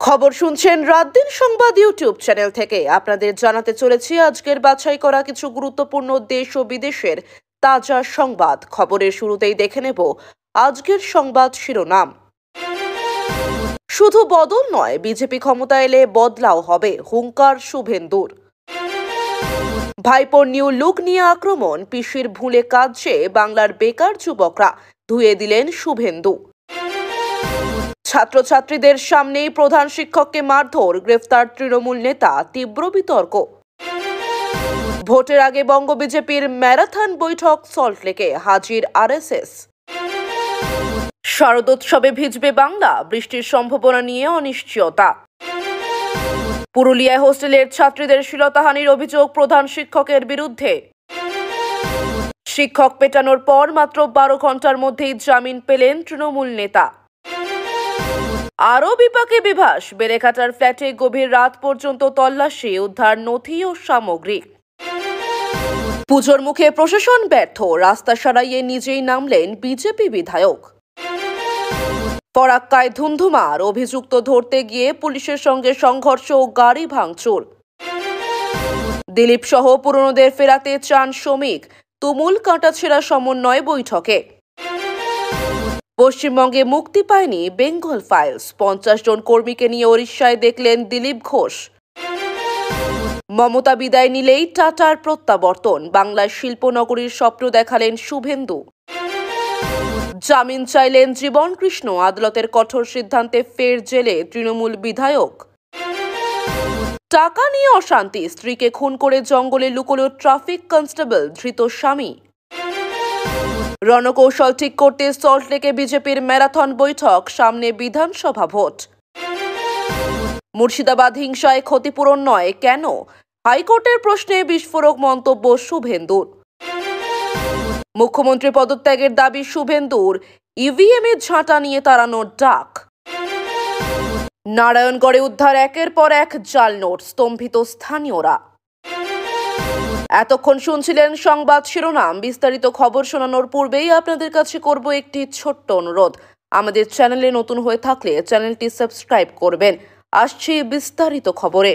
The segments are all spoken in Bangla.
খবর শুনছেন রাতদিন সংবাদ ইউটিউব চ্যানেল থেকে। আপনাদের জানাতে চলেছি আজকের বাছাই করা কিছু গুরুত্বপূর্ণ দেশ ও বিদেশের তাজা সংবাদ। খবরের শুরুতেই দেখে নেব আজকের সংবাদ শিরোনাম। শুধু বদল নয়, বিজেপি ক্ষমতা এলে বদলাও হবে, হুঙ্কার শুভেন্দুর। ভাইপোর নিউ লুক নিয়ে আক্রমণ, পিসির ভুলে কাঁদছে বাংলার বেকার যুবকরা, ধুয়ে দিলেন শুভেন্দু। ছাত্রছাত্রীদের সামনেই প্রধান শিক্ষককে মারধর, গ্রেফতার তৃণমূল নেতা, তীব্র বিতর্ক। ভোটের আগে বঙ্গ বিজেপির ম্যারাথন বৈঠক সল্টলেকে, হাজির আরএসএস। শারদোৎসবে ভিজবে বাংলা, বৃষ্টির সম্ভাবনা নিয়ে অনিশ্চয়তা। পুরুলিয়ায় হোস্টেলের ছাত্রীদের শ্লীলতাহানির অভিযোগ প্রধান শিক্ষকের বিরুদ্ধে। শিক্ষক পেটানোর পর মাত্র 12 ঘন্টার মধ্যেই জামিন পেলেন তৃণমূল নেতা। আরও বিপাকে বিভাস, বেলেঘাটার ফ্ল্যাটে গভীর রাত পর্যন্ত তল্লাশি, উদ্ধার নথি ও সামগ্রী। পুজোর মুখে প্রশাসন ব্যর্থ, রাস্তা সারাইয়ে নিজেই নামলেন বিজেপি বিধায়ক। ফরাক্কায় ধুন্ধুমার, অভিযুক্ত ধরতে গিয়ে পুলিশের সঙ্গে সংঘর্ষ ও গাড়ি ভাঙচুর। দিলীপ সহ পুরনোদের ফেরাতে চান শ্রমিক, তুমুল কাঁটাছেঁড়া সমন্বয় বৈঠকে। পশ্চিমবঙ্গে মুক্তি পায়নি বেঙ্গল ফাইলস, 50 জন কর্মীকে নিয়ে ওড়িশায় দেখলেন দিলীপ ঘোষ। মমতা বিদায় নিলেই টাটার প্রত্যাবর্তন, বাংলার শিল্পনগরীর স্বপ্ন দেখালেন শুভেন্দু। জামিন চাইলেন জীবন কৃষ্ণ, আদালতের কঠোর সিদ্ধান্তে ফের জেলে তৃণমূল বিধায়ক। টাকা নিয়ে অশান্তি, স্ত্রীকে খুন করে জঙ্গলে লুকোলো ট্রাফিক কনস্টেবল, ধৃত স্বামী। রণকৌশল ঠিক করতে সল্টলেকে বিজেপির ম্যারাথন বৈঠক, সামনে বিধানসভা ভোট। মুর্শিদাবাদ হিংসায় ক্ষতিপূরণ নয় কেন, হাইকোর্টের প্রশ্নে বিস্ফোরক মন্তব্য শুভেন্দুর। মুখ্যমন্ত্রী পদত্যাগের দাবি শুভেন্দুর, ইভিএমে ঝাঁটা নিয়ে তাড়ানোর ডাক। নারায়ণগড়ে উদ্ধার একের পর এক জাল নোট, স্তম্ভিত স্থানীয়রা। এতক্ষণ শুনছিলেন সংবাদ শিরোনাম। বিস্তারিত খবর শোনানোর পূর্বেই আপনাদের কাছে করব একটি ছোট্ট অনুরোধ। আমাদের চ্যানেলে নতুন হয়ে থাকলে চ্যানেলটি সাবস্ক্রাইব করবেন। আসছি বিস্তারিত খবরে।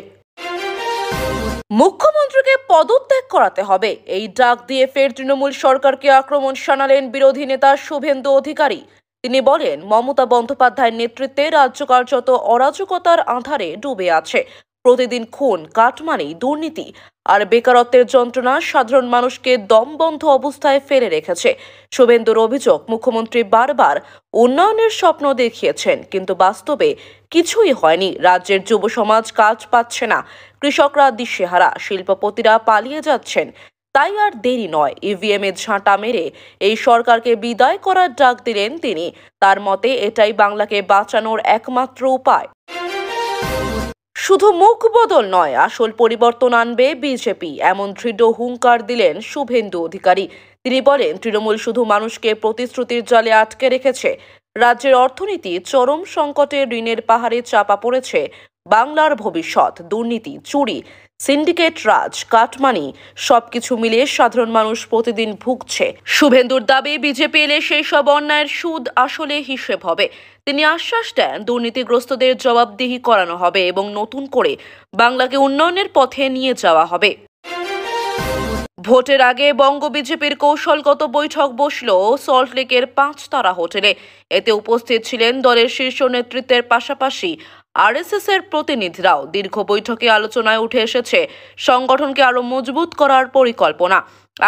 মুখ্যমন্ত্রীকে পদত্যাগ করাতে হবে, এই ডাক দিয়ে ফের তৃণমূল সরকারকে আক্রমণ শানালেন বিরোধী নেতা শুভেন্দু অধিকারী। তিনি বলেন, মমতা বন্দ্যোপাধ্যায়ের নেতৃত্বে রাজ্য কার্যত অরাজকতার আঁধারে ডুবে আছে। প্রতিদিন খুন, কাটমানি, দুর্নীতি আর বেকারত্বের যন্ত্রণা সাধারণ মানুষকে দমবন্ধ অবস্থায় ফেলে রেখেছে। শুভেন্দুর অভিযোগ, মুখ্যমন্ত্রী বারবার উন্নয়নের স্বপ্ন দেখিয়েছেন, কিন্তু বাস্তবে কিছুই হয়নি। রাজ্যের যুব সমাজ কাজ পাচ্ছে না, কৃষকরা দিশেহারা, শিল্পপতিরা পালিয়ে যাচ্ছেন। তাই আর দেরি নয়, ইভিএমে ঝাঁটা মেরে এই সরকারকে বিদায় করার ডাক দিলেন তিনি। তার মতে এটাই বাংলাকে বাঁচানোর একমাত্র উপায়। শুধু মুখ বদল নয়, আসল পরিবর্তন আনবে বিজেপি, এমন দৃঢ় হুঙ্কার দিলেন শুভেন্দু অধিকারী। তিনি বলেন, তৃণমূল শুধু মানুষকে প্রতিশ্রুতির জালে আটকে রেখেছে। রাজ্যের অর্থনীতি চরম সংকটে, ঋণের পাহাড়ে চাপা পড়েছে বাংলার ভবিষ্যৎ। দুর্নীতি, চুরি, সিন্ডিকেট রাজ, কাটমানি সবকিছু মিলিয়ে সাধারণ মানুষ প্রতিদিন ভুগছে। শুভেন্দুর দাবি, বিজেপি এলে সেই সব অন্যায়ের সুদ আসলে হিসেব হবে। তিনি আশ্বাস দেন, দুর্নীতিগ্রস্তদের জবাবদিহি করানো হবে এবং নতুন করে বাংলাকে উন্নয়নের পথে নিয়ে যাওয়া হবে। ভোটের আগে বঙ্গ বিজেপির কৌশলগত বৈঠক বসল সল্টলেকের 5 তারা হোটেলে। এতে উপস্থিত ছিলেন দলের শীর্ষ নেতৃত্বের পাশাপাশি আরএসএস এর প্রতিনিধিরাও। দীর্ঘ বৈঠকে আলোচনায় উঠে এসেছে সংগঠনকে আরো মজবুত করার পরিকল্পনা।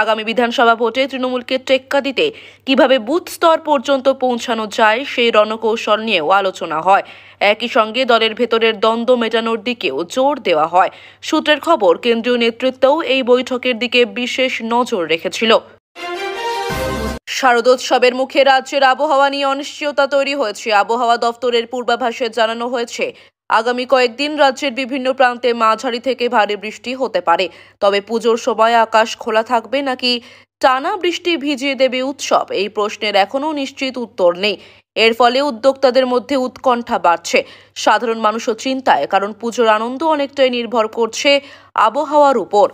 আগামী বিধানসভা ভোটে তৃণমূলকে টেক্কা দিতে কিভাবে বুথ স্তর পর্যন্ত পৌঁছানো যায় সেই রণকৌশল নিয়েও আলোচনা হয়। একই সঙ্গে দলের ভেতরের দ্বন্দ্ব মেটানোর দিকেও জোর দেওয়া হয়। সূত্রের খবর, কেন্দ্রীয় নেতৃত্বও এই বৈঠকের দিকে বিশেষ নজর রেখেছিল। শারদোৎসবের মুখে রাজ্যের আবহাওয়া নিয়ে অনিশ্চয়তা তৈরি হয়েছে। আবহাওয়া দফতরের পূর্বাভাসে জানানো হয়েছে, আগামী কয়েকদিন রাজ্যের বিভিন্ন প্রান্তে মাঝারি থেকে ভারী বৃষ্টি হতে পারে। তবে পুজোর সময় আকাশ খোলা থাকবে নাকি টানা বৃষ্টি ভিজিয়ে দেবে উৎসব, এই প্রশ্নের এখনও নিশ্চিত উত্তর নেই। এর ফলে উদ্যোক্তাদের মধ্যে উৎকণ্ঠা বাড়ছে। সাধারণ মানুষও চিন্তায়, কারণ পুজোর আনন্দ অনেকটাই নির্ভর করছে আবহাওয়ার উপর।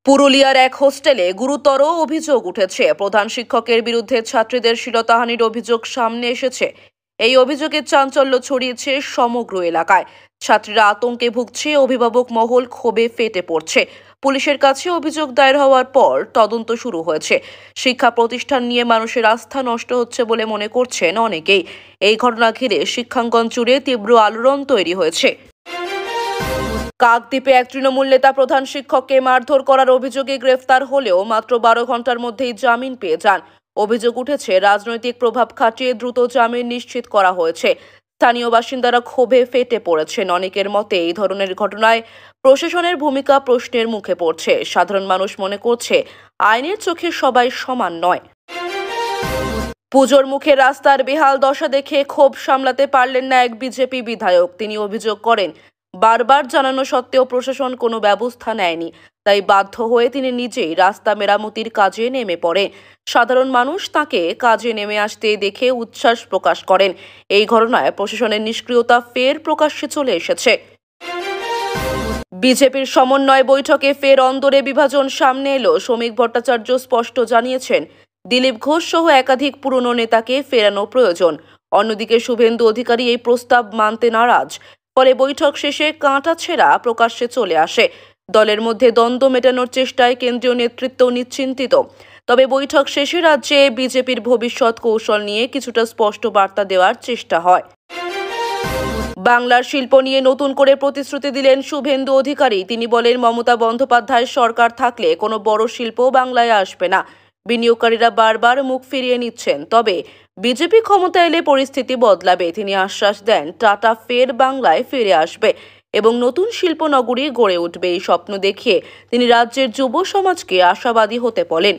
পুরুলিয়ার এক হোস্টেলে গুরুতর অভিযোগ উঠেছে। প্রধান শিক্ষকের বিরুদ্ধে ছাত্রীদের শ্লীলতাহানির অভিযোগ সামনে এসেছে। এই অভিযোগে চাঞ্চল্য ছড়িয়েছে সমগ্র এলাকায়। ছাত্রীরা আতঙ্কে ভুগছে, অভিভাবক মহল ক্ষোভে ফেটে পড়ছে। পুলিশের কাছে অভিযোগ দায়ের হওয়ার পর তদন্ত শুরু হয়েছে। শিক্ষা প্রতিষ্ঠান নিয়ে মানুষের আস্থা নষ্ট হচ্ছে বলে মনে করছেন অনেকেই। এই ঘটনা ঘিরে শিক্ষাঙ্গন জুড়ে তীব্র আলোড়ন তৈরি হয়েছে। কাকদ্বীপে এক তৃণমূল নেতা প্রধান শিক্ষককে মারধর করার অভিযোগে গ্রেফতার হলেও মাত্র 12 ঘন্টার মধ্যেই জামিন পেয়ে যান। অভিযোগ উঠেছে, রাজনৈতিক প্রভাব খাটিয়ে দ্রুত জামিন নিশ্চিত করা হয়েছে। স্থানীয় বাসিন্দারা ক্ষোভে ফেটে পড়েছেন। অনেকের মতে এই ধরনের ঘটনায় প্রশাসনের ভূমিকা প্রশ্নের মুখে পড়ছে। সাধারণ মানুষ মনে করছে আইনের চোখে সবাই সমান নয়। পুজোর মুখে রাস্তার বেহাল দশা দেখে ক্ষোভ সামলাতে পারলেন না এক বিজেপি বিধায়ক। তিনি অভিযোগ করেন, বারবার জানানো সত্ত্বেও প্রশাসন কোনো ব্যবস্থা নেয়নি। তাই বাধ্য হয়ে তিনি নিজেই রাস্তা মেরামতির কাজে নেমে পড়েন। সাধারণ মানুষ তাকে কাজে নেমে আসতে দেখে উচ্ছ্বাস প্রকাশ করেন। এই ঘটনায় প্রশাসনের নিষ্ক্রিয়তা ফের প্রকাশ্যে চলে এসেছে। বিজেপির সমন্বয় বৈঠকে ফের অন্দরে বিভাজন সামনে এলো। শ্রমিক ভট্টাচার্য স্পষ্ট জানিয়েছেন, দিলীপ ঘোষ সহ একাধিক পুরনো নেতাকে ফেরানো প্রয়োজন। অন্যদিকে শুভেন্দু অধিকারী এই প্রস্তাব মানতে নারাজ। ফলে বৈঠক শেষে কাঁটাছেঁড়া প্রকাশ্যে চলে আসে। দলের মধ্যে দ্বন্দ্ব মেটানোর চেষ্টায় কেন্দ্রীয় নেতৃত্ব নিশ্চিন্তিত। তবে বৈঠক শেষে রাজ্যে বিজেপির ভবিষ্যৎ কৌশল নিয়ে কিছুটা স্পষ্ট বার্তা দেওয়ার চেষ্টা হয়। বাংলার শিল্প নিয়ে নতুন করে প্রতিশ্রুতি দিলেন শুভেন্দু অধিকারী। তিনি বলেন, মমতা বন্দ্যোপাধ্যায়ের সরকার থাকলে কোনো বড় শিল্প বাংলায় আসবে না। বিনিয়োগকারীরা বারবার মুখ ফিরিয়ে নিচ্ছেন, তবে বিজেপি ক্ষমতা এলে পরিস্থিতি বদলাবে। তিনি আশ্বাস দেন, টাটা ফের বাংলায় ফিরে আসবে এবং নতুন শিল্পনগরী গড়ে উঠবে। এই স্বপ্ন দেখিয়ে তিনি রাজ্যের যুব সমাজকে আশাবাদী হতে বলেন।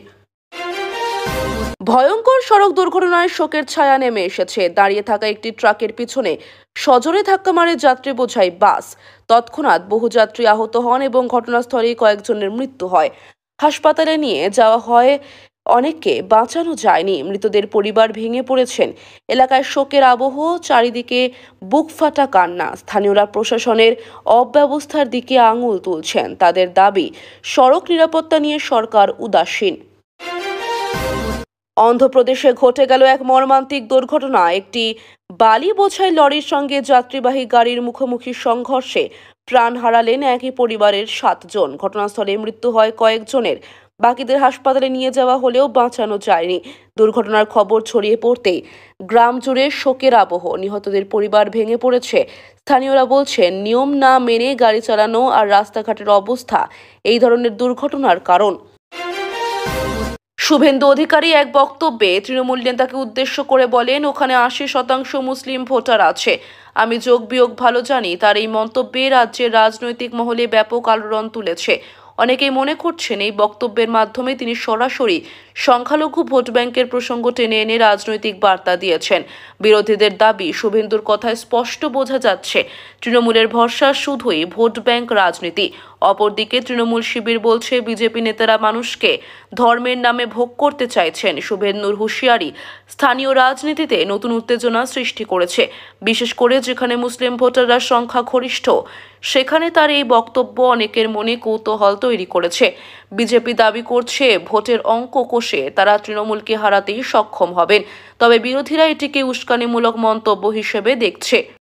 ভয়ঙ্কর সড়ক দুর্ঘটনায় শোকের ছায়া নেমে এসেছে। দাঁড়িয়ে থাকা একটি ট্রাকের পিছনে সজোরে ধাক্কা মারে যাত্রী বোঝাই বাস। তৎক্ষণাৎ বহু যাত্রী আহত হন এবং ঘটনাস্থলেই কয়েকজনের মৃত্যু হয়। হাসপাতালে নিয়ে যাওয়া হয়, অনেককে বাঁচানো যায়নি। মৃতদের পরিবার ভেঙে পড়েছেন। এলাকায় শোকের আবহ, চারিদিকে বুকফাটা কান্না। স্থানীয়রা প্রশাসনের অব্যবস্থার দিকে আঙুল তুলছেন। তাদের দাবি, সড়ক নিরাপত্তা নিয়ে সরকার উদাসীন। অন্ধ্রপ্রদেশে ঘটে গেল এক মর্মান্তিক দুর্ঘটনা। একটি বালি বোঝাই লরির সঙ্গে যাত্রীবাহী গাড়ির মুখোমুখি সংঘর্ষে প্রাণ হারালেন একই পরিবারের 7 জন। ঘটনাস্থলে মৃত্যু হয় কয়েকজনের। বাকিদের হাসপাতালে নিয়ে যাওয়া হলেও বাঁচানো যায়নি। দুর্ঘটনার খবর ছড়িয়ে পড়তেই গ্রাম জুড়ে শোকের আবহ। নিহতদের পরিবার ভেঙে পড়েছে। স্থানীয়রা বলছেন, নিয়ম না মেনে গাড়ি চালানো আর রাস্তাঘাটের অবস্থা এই ধরনের দুর্ঘটনার কারণ। শুভেন্দু অধিকারী এক বক্তব্যে তৃণমূল নেতাকে উদ্দেশ্য করে বলেন, ওখানে 80% মুসলিম ভোটার আছে। আমি যোগ বিয়োগ ভালো জানি। তার এই মন্তব্যে রাজ্যের রাজনৈতিক মহলে ব্যাপক আলোড়ন তুলেছে। অনেকেই মনে করছেন এই বক্তব্যের মাধ্যমে তিনি সরাসরি সংখ্যালঘু ভোট ব্যাংকের প্রসঙ্গ টেনে এনে রাজনৈতিক বার্তা দিয়েছেন। বিরোধীদের দাবি, শুভেন্দুর কথায় স্পষ্ট বোঝা যাচ্ছে তৃণমূলের ভরসা শুধুই ভোট ব্যাংক রাজনীতি। অপরদিকে তৃণমূল শিবির বলছে, বিজেপি নেতারা মানুষকে ধর্মের নামে ভোগ করতে চাইছেন। শুভেন্দুর হুঁশিয়ারি স্থানীয় রাজনীতিতে নতুন উত্তেজনা সৃষ্টি করেছে, বিশেষ করে যেখানে মুসলিম ভোটাররা সংখ্যাগরিষ্ঠ। সেখানে তার এই বক্তব্য অনেকের মনে কৌতূহল তৈরি করেছে। বিজেপি দাবি করছে, ভোটের অঙ্ক কষে তারা তৃণমূলকে হারাতেই সক্ষম হবেন। তবে বিরোধীরা এটিকে উস্কানিমূলক মন্তব্য হিসেবে দেখছে।